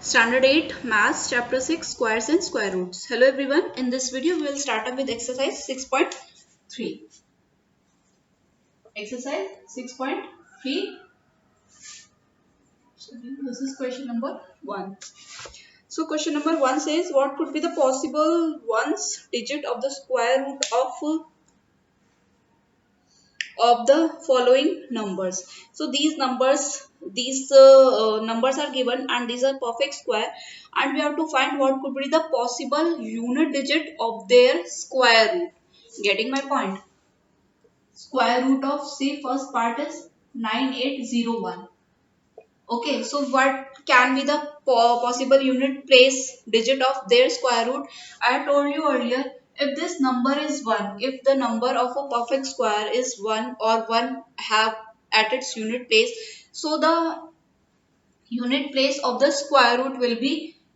Standard 8 Maths Chapter 6 Squares and Square Roots. Hello everyone. In this video we will start up with exercise 6.3. Exercise 6.3. This is question number 1. So question number 1 says what could be the possible ones digit of the square root of the following numbers. So these numbers are given and these are perfect square, and we have to find what could be the possible unit digit of their square root. Getting my point? Square root of, say, first part is 9801. Okay, so what can be the possible unit place digit of their square root? I told you earlier, if this number is 1, if the number of a perfect square is 1 or 1 have at its unit place, so the unit place of the square root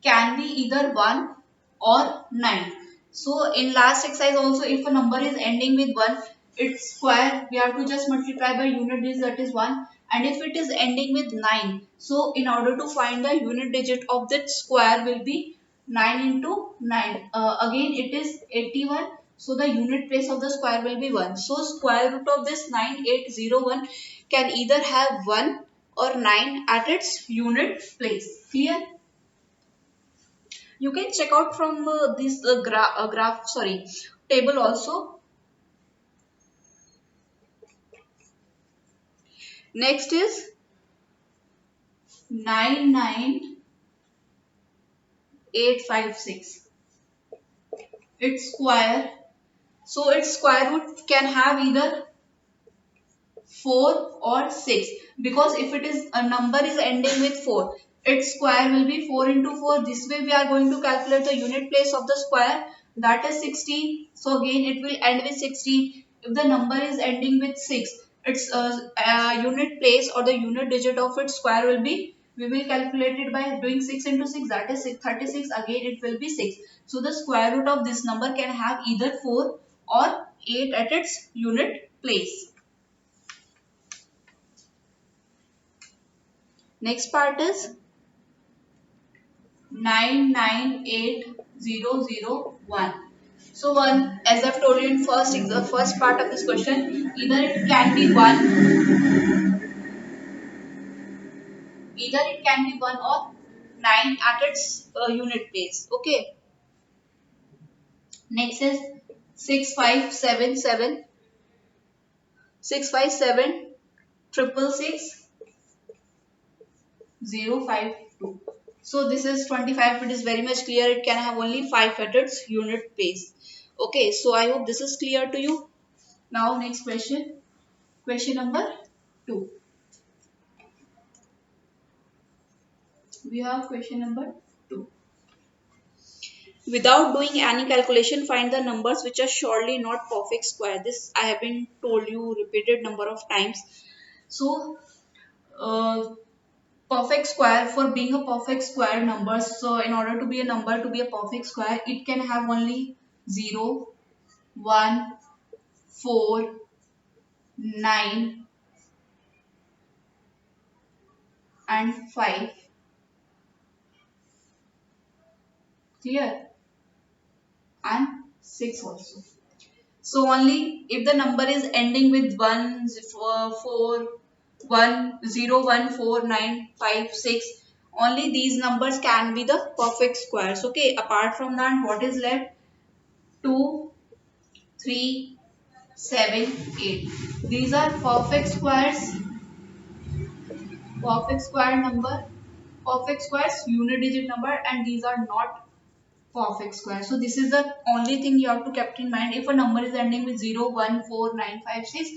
can be either 1 or 9. So in last exercise also, if a number is ending with 1, its square we have to just multiply by unit digit, that is 1. And if it is ending with 9, so in order to find the unit digit of that square will be 9 into 9. Again it is 81. So the unit place of the square will be 1. So square root of this 9801 can either have 1 or 9 at its unit place. Clear? You can check out from this table also. Next is 99856. Its square. So its square root can have either 4 or 6, because if it is a number is ending with 4, its square will be 4 into 4. This way we are going to calculate the unit place of the square, that is 16. So again it will end with 16. If the number is ending with 6, its unit place or the unit digit of its square will be, we will calculate it by doing 6 into 6, that is 36. Again it will be 6. So the square root of this number can have either 4 or 8 at its unit place. Next part is 998001. So one, as I've told you in the first part of this question, either it can be 1 or 9 at its unit place. Okay. Next is 6577 657 666 052. So this is 25. It is very much clear. It can have only 5 at its unit place. Okay, so I hope this is clear to you. Now next question. Question number 2. We have question number 2. Without doing any calculation, find the numbers which are surely not perfect square. This I have been told you repeated number of times. So perfect square, for being a perfect square number, so in order to be a number to be a perfect square, it can have only 0, 1, 4, 9 and 5. Clear? And 6 also. So only if the number is ending with 1, 4, 1, 0, 1, 4, 9, 5, 6, only these numbers can be the perfect squares. Okay, apart from that, what is left? 2, 3, 7, 8. These are perfect squares, perfect square number, perfect squares, unit digit number, and these are not perfect square. So this is the only thing you have to keep in mind. If a number is ending with 0, 1, 4, 9, 5, 6,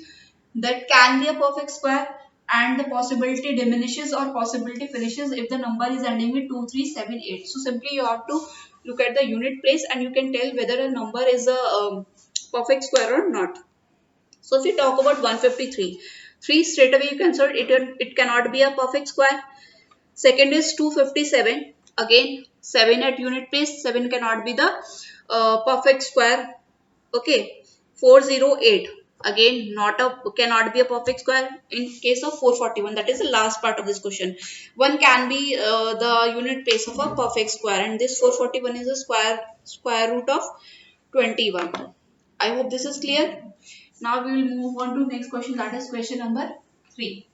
that can be a perfect square, and the possibility diminishes or possibility finishes if the number is ending with 2, 3, 7, 8. So simply you have to look at the unit place and you can tell whether a number is a perfect square or not. So if you talk about 153, 3 straight away you can say it cannot be a perfect square. Second is 257. Again 7 at unit place, 7 cannot be the perfect square. Okay. 408. Again, not a cannot be a perfect square in case of 441. That is the last part of this question. One can be the unit place of a perfect square, and this 441 is a square root of 21. I hope this is clear. Now we will move on to next question, that is question number 3.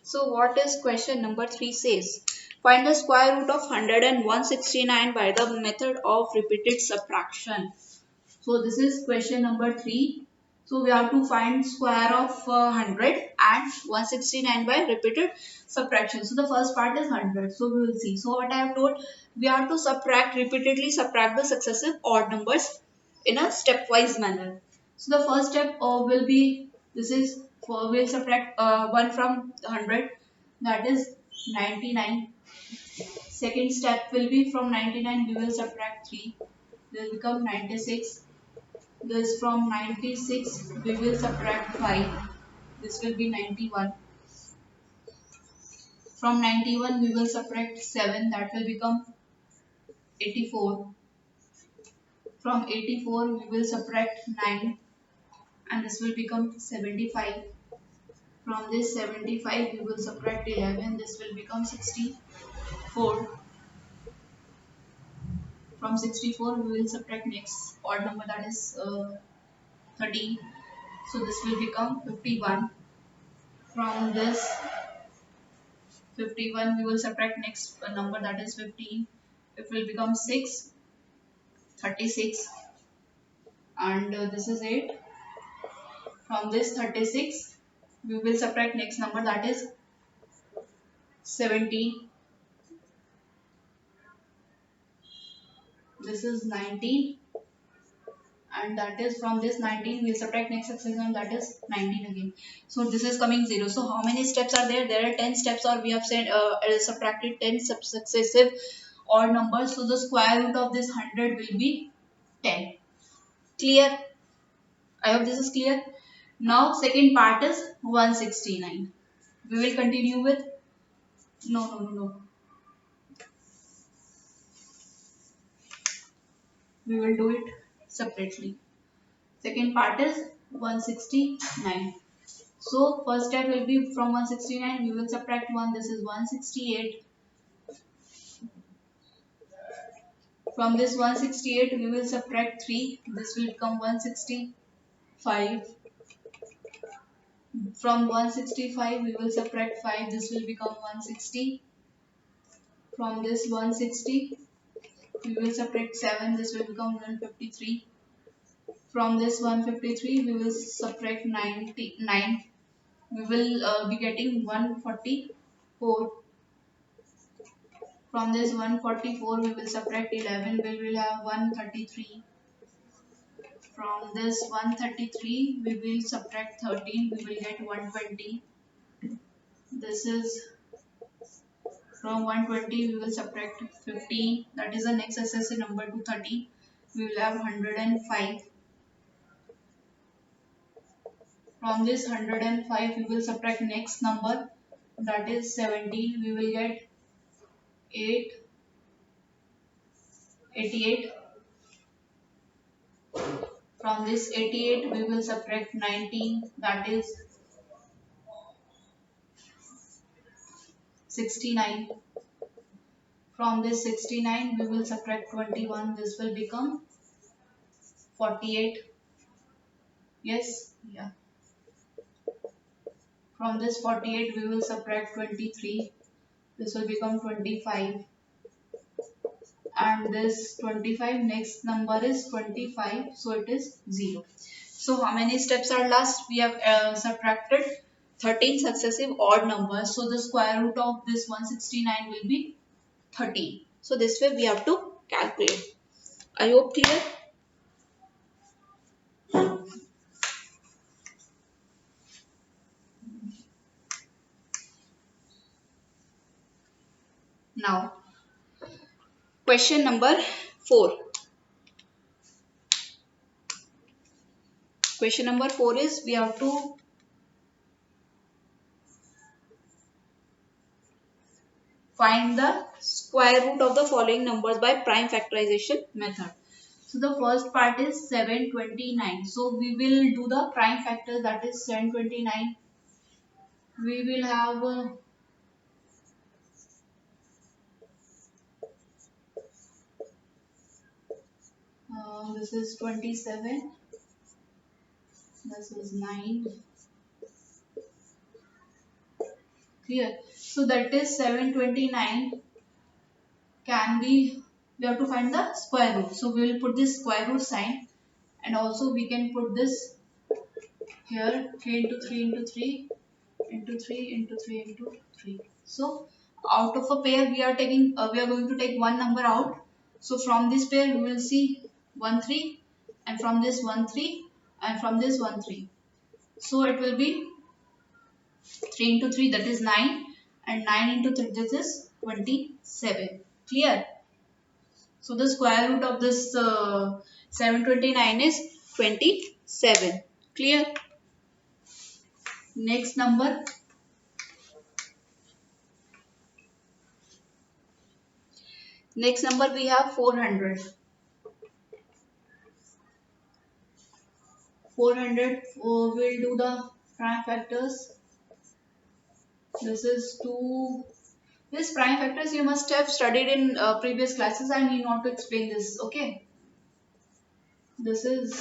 So what is question number 3 says? Find the square root of 100 and 169 by the method of repeated subtraction. So this is question number 3. So we have to find square of 100 and 169 by repeated subtraction. So the first part is 100. So we will see. So what I have told, we have to repeatedly subtract the successive odd numbers in a stepwise manner. So the first step will be, this is for, we'll subtract 1 from 100, that is 99. Second step will be from 99 we will subtract 3, will become 96. This from 96 we will subtract 5, this will be 91. From 91 we will subtract 7, that will become 84. From 84 we will subtract 9, and this will become 75. From this 75 we will subtract 11, this will become 64. From 64 we will subtract next odd number, that is 13. So this will become 51. From this 51 we will subtract next number, that is 15. It will become 6, 36, and this is 8. From this 36 we will subtract next number, that is 17. This is 19, and that is from this 19 we'll subtract next successive number, that is 19 again. So this is coming 0. So how many steps are there? There are 10 steps, or we have said subtracted 10 successive odd numbers. So the square root of this 100 will be 10. Clear? I hope this is clear. Now second part is 169. We will continue with, no. We will do it separately. Second part is 169. So first step will be from 169 we will subtract 1, this is 168. From this 168 we will subtract 3, this will become 165. From 165 we will subtract 5, this will become 160. From this 160 we will subtract 7, this will become 153. From this 153 we will subtract 99, we will be getting 144. From this 144 we will subtract 11, we will have 133. From this 133 we will subtract 13, we will get 120. This is from 120 we will subtract 15, that is the next successive number to 30. We will have 105. From this 105 we will subtract next number, that is 17. We will get 88. From this 88 we will subtract 19, that is 69. From this 69 we will subtract 21, this will become 48. Yes, yeah. From this 48 we will subtract 23, this will become 25. And this 25 next number is 25, so it is 0. So how many steps are last? We have subtracted 13 successive odd numbers, so the square root of this 169 will be 13. So this way we have to calculate. I hope clear. Now question number 4. Question number 4 is, we have to find the square root of the following numbers by prime factorization method. So the first part is 729. So we will do the prime factor, that is 729. We will have this is 27, this is 9. Clear? So that is 729 can be, we have to find the square root. So we will put this square root sign, and also we can put this here 3 into 3 into 3 into 3 into 3 into 3. So out of a pair we are taking, we are going to take one number out. So from this pair we will see 1 3, and from this 1 3, and from this 1 3. So it will be 3 into 3, that is 9, and 9 into 3, this is 27. Clear? So the square root of this 729 is 27. Clear? Next number. Next number we have 400. 400, we'll do the prime factors. This is 2. This prime factors you must have studied in previous classes. I need not to explain this. Okay. This is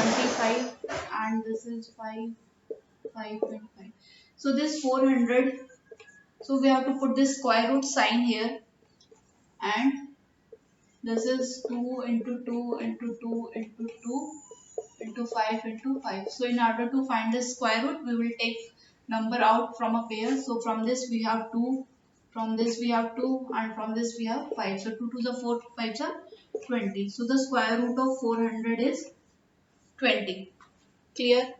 25 and this is 5, 5.5. So this 400. So we have to put this square root sign here, and this is 2 into 2 into 2 into 2 into 5 into 5. So in order to find the square root, we will take number out from a pair. So from this we have 2, from this we have 2, and from this we have 5. So 2 to the 4, 5s are 20. So the square root of 400 is 20. Clear?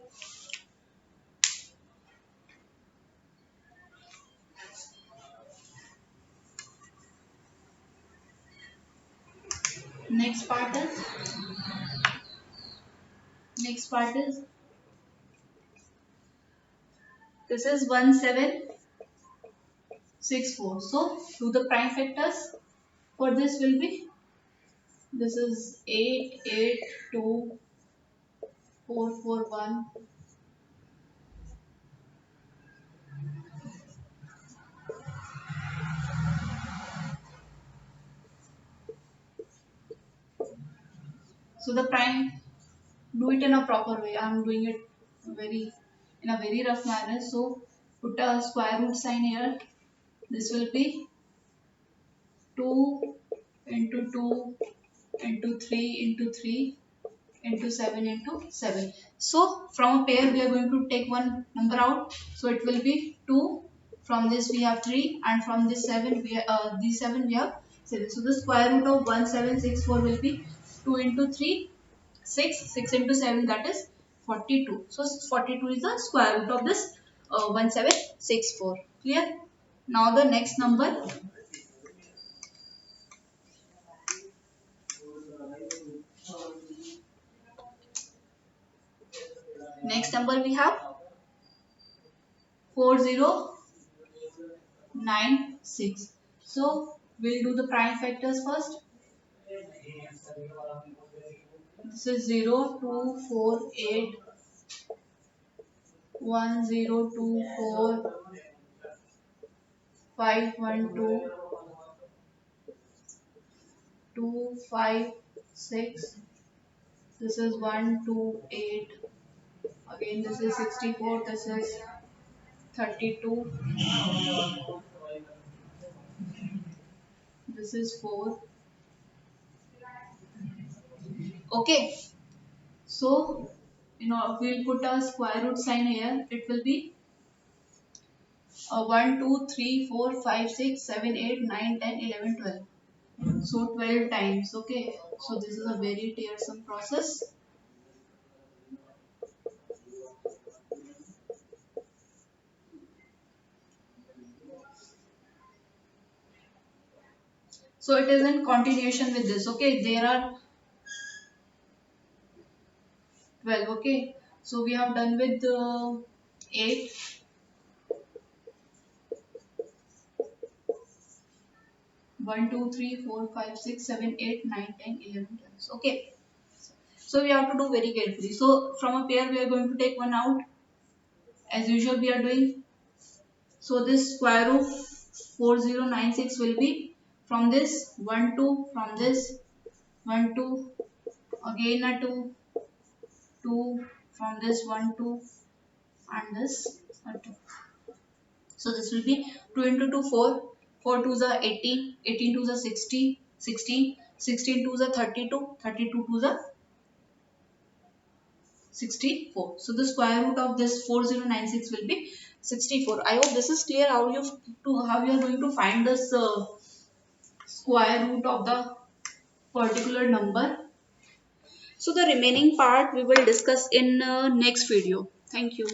Next part is, next part is, this is 1764. So do the prime factors for this will be, this is 8, 8, 2, 4, 4, 1. So the prime, do it in a proper way. I am doing it very in a very rough manner. So put a square root sign here. This will be 2 into 2 into 3 into 3 into 7 into 7. So from a pair we are going to take one number out. So it will be 2. From this we have 3, and from this 7 we these 7 we have 7. So the square root of 1764 will be 2 into 3, 6, 6 into 7, that is 42. So 42 is the square root of this 1764. Clear? Now the next number. Next number we have 4096. So we'll do the prime factors first. This is 0, 2, 4, 8, 1, 0, 2, 4, 5, 1, 2, 2, 5, 6. This is 1, 2, 8. Again this is 64. This is 32. This is 4. Okay. So, we'll put a square root sign here. It will be 1, 2, 3, 4, 5, 6, 7, 8, 9, 10, 11, 12. So 12 times. Okay. So this is a very tiresome process. So it is in continuation with this. Okay. There are 12. Okay. So we have done with 8. 1 2 3 4 5 6 7 8 9 10 11 12. Okay, so we have to do very carefully. So from a pair we are going to take one out, as usual we are doing. So this square root 4096 will be from this 1 2, from this 1 2, again a 2 2, from this 1 2, and this 1 2. So this will be 2 into 2 4, 4 2s are 18, 18 2s are 60, 16, 16 2s are 32, 32 2s are 64. So the square root of this 4096 will be 64. I hope this is clear how you are going to find this square root of the particular number. So the remaining part we will discuss in next video. Thank you.